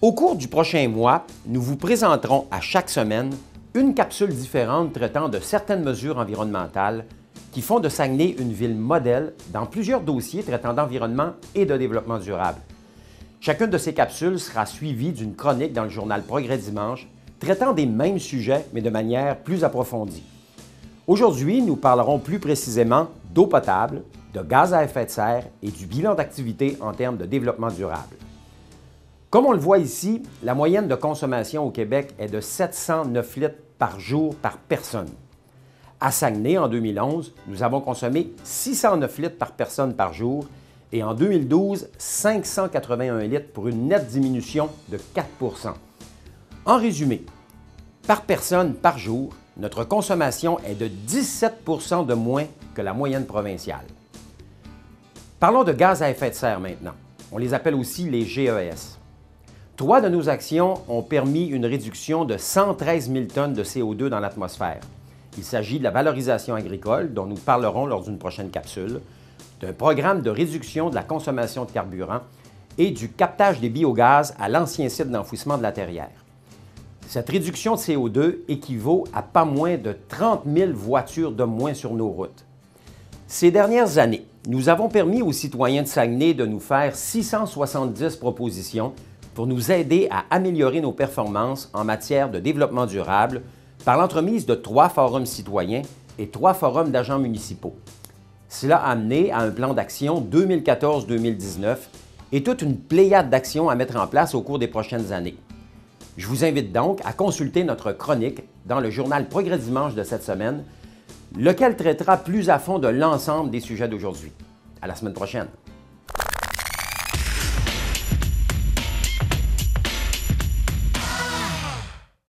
Au cours du prochain mois, nous vous présenterons à chaque semaine une capsule différente traitant de certaines mesures environnementales qui font de Saguenay une ville modèle dans plusieurs dossiers traitant d'environnement et de développement durable. Chacune de ces capsules sera suivie d'une chronique dans le journal Progrès Dimanche traitant des mêmes sujets, mais de manière plus approfondie. Aujourd'hui, nous parlerons plus précisément d'eau potable, de gaz à effet de serre et du bilan d'activité en termes de développement durable. Comme on le voit ici, la moyenne de consommation au Québec est de 709 litres par jour par personne. À Saguenay, en 2011, nous avons consommé 609 litres par personne par jour et en 2012, 581 litres pour une nette diminution de 4 %. En résumé, par personne par jour, notre consommation est de 17 % de moins que la moyenne provinciale. Parlons de gaz à effet de serre maintenant. On les appelle aussi les GES. 3 de nos actions ont permis une réduction de 113 000 tonnes de CO2 dans l'atmosphère. Il s'agit de la valorisation agricole, dont nous parlerons lors d'une prochaine capsule, d'un programme de réduction de la consommation de carburant et du captage des biogaz à l'ancien site d'enfouissement de la Terrière. Cette réduction de CO2 équivaut à pas moins de 30 000 voitures de moins sur nos routes. Ces dernières années, nous avons permis aux citoyens de Saguenay de nous faire 670 propositions pour nous aider à améliorer nos performances en matière de développement durable par l'entremise de 3 forums citoyens et 3 forums d'agents municipaux. Cela a amené à un plan d'action 2014-2019 et toute une pléiade d'actions à mettre en place au cours des prochaines années. Je vous invite donc à consulter notre chronique dans le journal Progrès Dimanche de cette semaine, lequel traitera plus à fond de l'ensemble des sujets d'aujourd'hui. À la semaine prochaine!